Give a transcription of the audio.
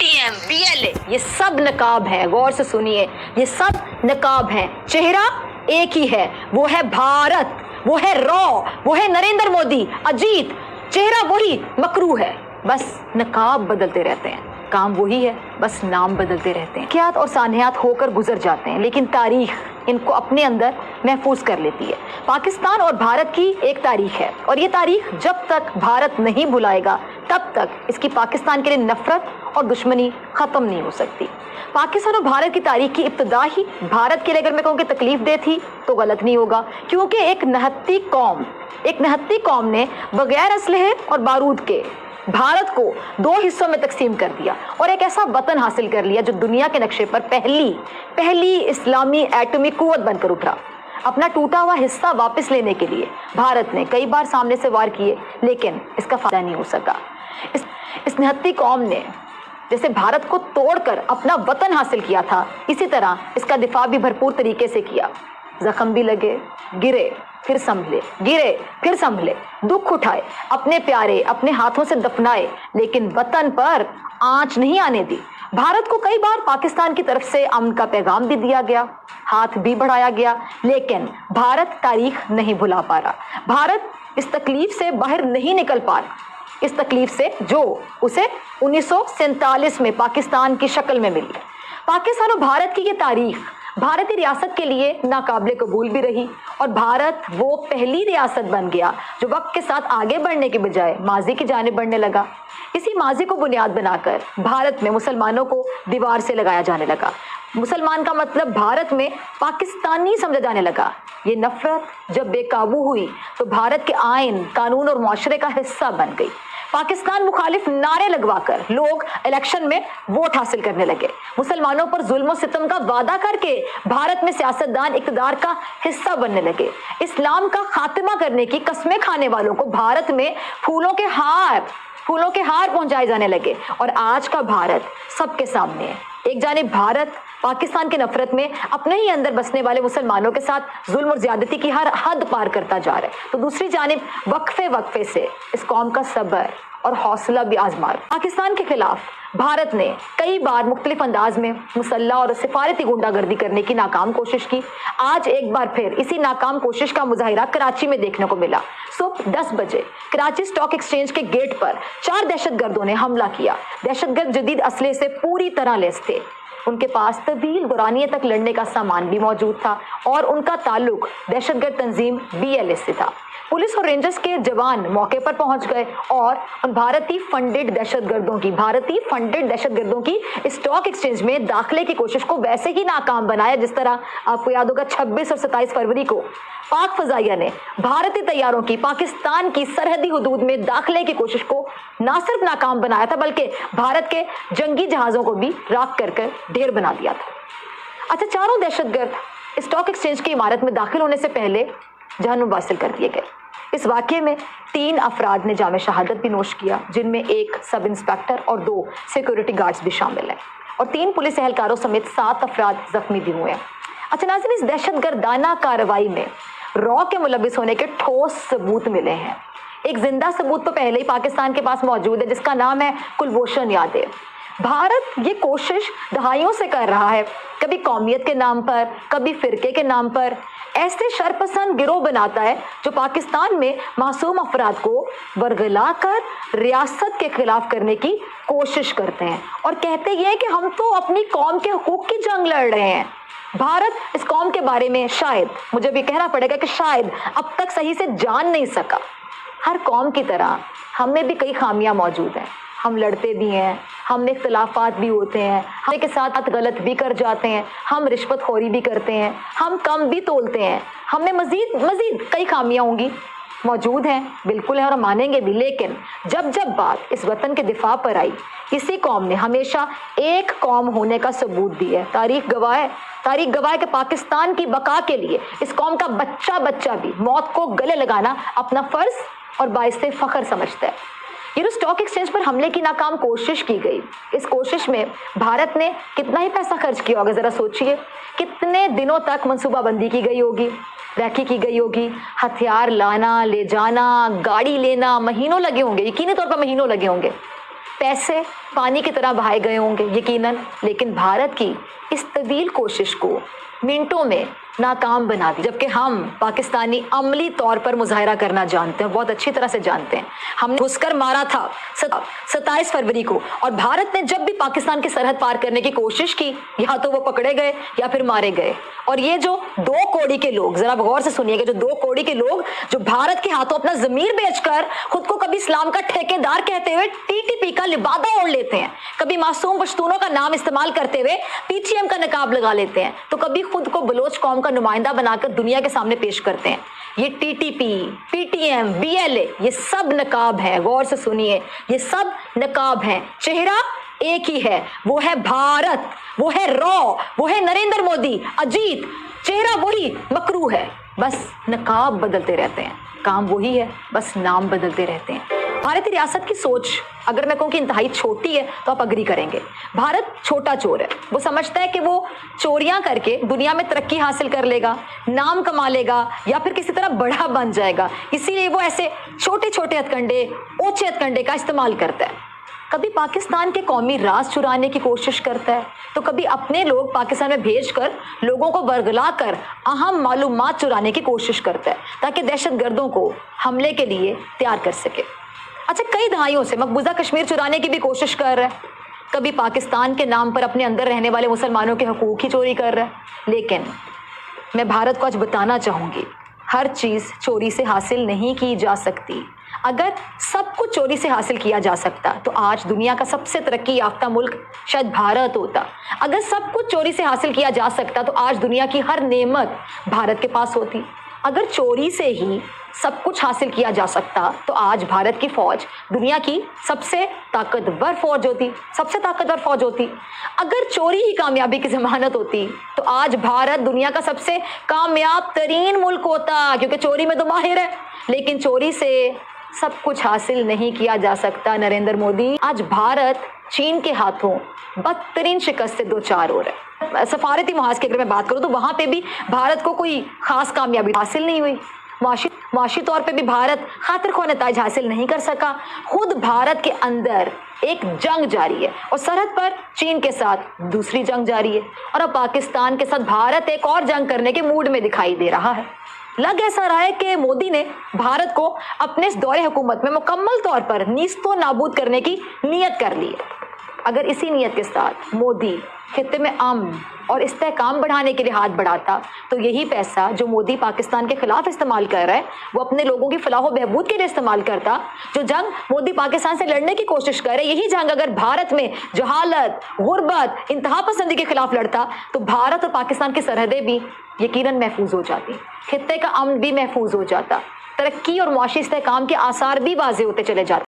ATM, BLA, یہ سب نقاب ہیں. غور سے سنیے, یہ سب نقاب ہیں. چہرہ ایک ہی ہے, وہ ہے بھارت, وہ ہے رو, وہ ہے نریندر مودی, اجیت. چہرہ وہی, مکروہ ہے, بس نقاب بدلتے رہتے ہیں. کام وہی ہے, بس نام بدلتے رہتے ہیں. واقعات اور سانحات ہو کر گزر جاتے ہیں, لیکن تاریخ ان کو اپنے اندر محفوظ کر لیتی ہے. پاکستان اور بھارت کی ایک تاریخ ہے, اور یہ تاریخ جب تک بھارت نہیں بھلائے گا تب تک اس کی پاکستان کے لیے نفرت اور دشمنی ختم نہیں ہو سکتی. پاکستان اور بھارت کی تاریخ کی ابتدا ہی بھارت کے لیے اگر میں کہوں کہ تکلیف دہ تھی تو غلط نہیں ہوگا, کیونکہ ایک نہتی قوم نے بغیر اسلحے اور بارود کے بھارت کو 2 حصوں میں تقسیم کر دیا اور ایک ایسا وطن حاصل کر لیا جو دنیا کے نقشے پر پہلی اسلامی ایٹمی قوت بن کر ابھرا. اپنا ٹوٹا ہوا حصہ واپس لینے کے لیے بھارت نے کئی بار سامنے سے وار کیے, لیکن اس کا فائدہ نہیں ہو سکا. اس نہتی قوم نے جیسے بھارت کو توڑ کر اپنا وطن حاصل کیا تھا, اسی طرح اس کا دفاع بھی بھرپور طریقے سے کیا. زخم بھی لگے, گرے پھر سنبھلے, گرے پھر سنبھلے, دکھ اٹھائے, اپنے پیارے اپنے ہاتھوں سے دفنائے, لیکن وطن پر آنچ نہیں آنے دی. بھارت کو کئی بار پاکستان کی طرف سے امن کا پیغام بھی دیا گیا, ہاتھ بھی بڑھایا گیا, لیکن بھارت تاریخ نہیں بھلا پا رہا. بھارت اس تکلیف سے باہر نہیں نکل پا رہا, اس تکلیف سے جو اسے 1947 میں پاکستان کی شکل میں ملی. پاکستان اور بھارت کی یہ تاریخ بھارتی ریاست کے لیے ناقابل قبول بھی رہی, اور بھارت وہ پہلی ریاست بن گیا جو وقت کے ساتھ آگے بڑھنے کے بجائے ماضی کی جانب بڑھنے لگا. اسی ماضی کو بنیاد بنا کر بھارت میں مسلمانوں کو دیوار سے لگایا جانے لگا. مسلمان کا مطلب بھارت میں پاکستانی سمجھا جانے لگا. یہ نفرت جب بے قابو ہوئی تو بھارت کے آئین, قانون اور معاشرے کا حصہ بن گئی. پاکستان مخالف نعرے لگوا کر لوگ الیکشن میں ووٹ حاصل کرنے لگے. مسلمانوں پر ظلم و ستم کا وعدہ کر کے بھارت میں سیاستدان اقتدار کا حصہ بننے لگے. اسلام کا خاتمہ کرنے کی قسمیں کھانے والوں کو بھارت میں پھولوں کے ہار پہنچائے جانے لگے. اور آج کا بھارت سب کے سامنے ہے. ایک جانب بھارت پاکستان کی نفرت میں اپنے ہی اندر بسنے والے مسلمانوں کے ساتھ ظلم اور زیادتی کی ہر حد پار کرتا جا رہا ہے, تو دوسری جانب وقفے سے اس قوم کا صبر اور حوصلہ بھی آزما. پاکستان کے خلاف بھارت نے کئی بار مختلف انداز میں مسلح اور سفارتی غنڈہ گردی کرنے کی ناکام کوشش کی. آج ایک بار پھر اسی ناکام کوشش کا مظاہرہ کراچی میں دیکھنے کو ملا. صبح 10 بجے کراچی سٹاک ایکسچینج کے گیٹ پر 4 دہشت گردوں نے حملہ کیا. دہشت گرد جدید اسلحے سے پوری طرح لیس تھے. ان کے پاس طویل دورانیے تک لڑنے کا سامان بھی موجود تھا, اور ان کا تعلق دہشت گرد تنظیم BLA سے تھا. پولیس اور رینجرز کے جوان موقع پر پہنچ گئے اور ان بھارتی فنڈڈ دہشت گردوں کی اسٹاک ایکسچینج میں داخلے کی کوشش کو ویسے ہی ناکام بنایا جس طرح آپ کو یاد ہوگا 26 اور 27 فروری کو پاک فضائیہ نے بھارتی طیاروں کی پاکستان کی سرحدی حدود میں داخلے کی کوشش کو نہ صرف ناکام بنایا تھا بلکہ بھارت کے جنگی جہازوں کو بھی راکھ کر ڈھیر بنا دیا تھا. اچھا, چاروں دہشت گرد اسٹاک ایکسچینج کی عمارت میں داخل ہونے سے پہلے جہنم واصل کر دیے گئے. اس واقعے میں 3 افراد نے جام شہادت بھی نوش کیا, جن میں 1 سب انسپیکٹر اور 2 سیکورٹی گارڈز بھی شامل ہیں, اور 3 پولیس اہلکاروں سمیت 7 افراد زخمی بھی ہوئے ہیں. اچھا ناظرین, اس دہشت گردانہ کارروائی میں رو کے ملوث ہونے کے ٹھوس ثبوت ملے ہیں. ایک زندہ ثبوت تو پہلے ہی پاکستان کے پاس موجود ہے, جس کا نام ہے کلبھوشن یادیو. بھارت یہ کوشش دہائیوں سے کر رہا ہے, کبھی قومیت کے نام پر, کبھی فرقے کے نام پر, ایسے شرپسند گروہ بناتا ہے جو پاکستان میں معصوم افراد کو ورگلا کر ریاست کے خلاف کرنے کی کوشش کرتے ہیں, اور کہتے یہ ہیں کہ ہم تو اپنی قوم کے حقوق کی جنگ لڑ رہے ہیں. بھارت اس قوم کے بارے میں شاید, مجھے بھی کہنا پڑے گا کہ شاید اب تک صحیح سے جان نہیں سکا. ہر قوم کی طرح ہم میں بھی کئی خامیاں موجود ہیں. ہم لڑتے بھی ہیں, ہم میں اختلافات بھی ہوتے ہیں, ہم کے ساتھ غلط بھی کر جاتے ہیں, ہم رشوت خوری بھی کرتے ہیں, ہم کم بھی تولتے ہیں, ہم میں مزید کئی خامیاں ہوں گی, موجود ہیں, بالکل ہیں, اور ہم مانیں گے بھی. لیکن جب بات اس وطن کے دفاع پر آئی, اسی قوم نے ہمیشہ ایک قوم ہونے کا ثبوت دی ہے. تاریخ گواہ ہے کہ پاکستان کی بقا کے لیے اس قوم کا بچہ بھی موت کو گلے لگانا اپنا فرض اور باعث فخر سمجھتا ہے. یہ جو اسٹاک ایکسچینج پر حملے کی ناکام کوشش کی گئی, اس کوشش میں بھارت نے کتنا ہی پیسہ خرچ کیا ہوگا, ذرا سوچئے. کتنے دنوں تک منصوبہ بندی کی گئی ہوگی, ریکی کی گئی ہوگی, ہتھیار لانا لے جانا, گاڑی لینا, مہینوں لگے ہوں گے, یقینی طور پر مہینوں لگے ہوں گے. پیسے پانی کی طرح بہائے گئے ہوں گے یقیناً، لیکن بھارت کی اس طویل کوشش کو منٹوں میں ناکام بنا دی، جبکہ ہم پاکستانی عملی طور پر مظاہرہ کرنا جانتے ہیں، بہت اچھی طرح سے جانتے ہیں۔ ہم نے گھس کر مارا تھا 27 فروری کو، اور بھارت نے جب بھی پاکستان کی سرحد پار کرنے کی کوشش کی، یا تو وہ پکڑے گئے یا پھر مارے گئے۔ اور یہ جو 2 کوڑی کے لوگ، ذرا غور سے سنیے گا، جو 2 کوڑی کے لوگ جو بھارت کے ہاتھوں اپنا ضمیر بیچ کر خود کو کبھی اسلام کا ٹھیکیدار کہتے ہوئے TTP کا لبادہ اوڑھ لیتے ہیں، کبھی معصوم پشتونوں کا نام استعمال کرتے ہوئے PTM کا نقاب لگا لیتے ہیں، تو کبھی خود کو بلوچ قوم کا نمائندہ بنا کر دنیا کے سامنے پیش کرتے ہیں۔ یہ TTP، PTM، BLA، یہ سب نقاب ہے، غور سے سنیے، یہ سب نقاب ہیں، چہرہ ایک ہی ہے، وہ ہے بھارت، وہ ہے رو، وہ ہے نریندر مودی، اجیت، چہرہ وہی، مکروہ ہے، بس نقاب بدلتے رہتے ہیں، کام وہی ہے، بس نام بدلتے رہتے ہیں۔ بھارتی ریاست کی سوچ اگر میں کہوں کہ انتہائی چھوٹی ہے تو آپ اگری کریں گے۔ بھارت چھوٹا چور ہے، وہ سمجھتا ہے کہ وہ چوریاں کر کے دنیا میں ترقی حاصل کر لے گا، نام کما لے گا، یا پھر کسی طرح بڑا بن جائے گا، اسی لیے وہ ایسے چھوٹے چھوٹے ہتھ کنڈے، اوچھے ہتھ کنڈے کا استعمال کرتا ہے۔ کبھی پاکستان کے قومی راز چرانے کی کوشش کرتا ہے، تو کبھی اپنے لوگ پاکستان میں بھیج کر لوگوں کو برگلا کر اہم معلومات چرانے کی کوشش کرتا ہے تاکہ دہشت گردوں کو حملے کے لیے تیار کر سکے۔ اچھا، کئی دہائیوں سے مقبوضہ کشمیر چرانے کی بھی کوشش کر رہا ہے، کبھی پاکستان کے نام پر اپنے اندر رہنے والے مسلمانوں کے حقوق ہی چوری کر رہا ہے۔ لیکن میں بھارت کو آج بتانا چاہوں گی، ہر چیز چوری سے حاصل نہیں کی جا سکتی۔ اگر سب کچھ چوری سے حاصل کیا جا سکتا تو آج دنیا کا سب سے ترقی یافتہ ملک شاید بھارت ہوتا۔ اگر سب کچھ چوری سے حاصل کیا جا سکتا تو آج دنیا کی ہر نعمت بھارت کے پاس ہوتی۔ اگر چوری سے ہی سب کچھ حاصل کیا جا سکتا تو آج بھارت کی فوج دنیا کی سب سے طاقتور فوج ہوتی۔ اگر چوری ہی کامیابی کی ضمانت ہوتی تو آج بھارت دنیا کا سب سے کامیاب ترین ملک ہوتا، کیونکہ چوری میں تو ماہر ہے۔ لیکن چوری سے سب کچھ حاصل نہیں کیا جا سکتا نریندر مودی۔ آج بھارت چین کے ہاتھوں بدترین شکست سے دوچار ہو رہا ہے۔ سفارتی محاذ کی اگر میں بات کروں تو وہاں پہ بھی بھارت کو کوئی خاص کامیابی حاصل نہیں ہوئی۔ معاشی طور پہ بھی بھارت خاطر خواہ نتائج حاصل نہیں کر سکا۔ خود بھارت کے اندر ایک جنگ جاری ہے، اور سرحد پر چین کے ساتھ دوسری جنگ جاری ہے، اور اب پاکستان کے ساتھ بھارت ایک اور جنگ کرنے کے موڈ میں دکھائی دے رہا ہے۔ لگ ایسا رہا ہے کہ مودی نے بھارت کو اپنے اس دور حکومت میں مکمل طور پر نیست و نابود کرنے کی نیت کر لی ہے۔ اگر اسی نیت کے ساتھ مودی خطے میں امن اور استحکام بڑھانے کے لیے ہاتھ بڑھاتا تو یہی پیسہ جو مودی پاکستان کے خلاف استعمال کر رہا ہے وہ اپنے لوگوں کی فلاح و بہبود کے لیے استعمال کرتا۔ جو جنگ مودی پاکستان سے لڑنے کی کوشش کر رہے ہیں، یہی جنگ اگر بھارت میں جہالت، غربت، انتہا پسندی کے خلاف لڑتا تو بھارت اور پاکستان کی سرحدیں بھی یقیناً محفوظ ہو جاتی، خطے کا امن بھی محفوظ ہو جاتا، ترقی اور معاشی استحکام کے آثار بھی واضح ہوتے چلے جاتے۔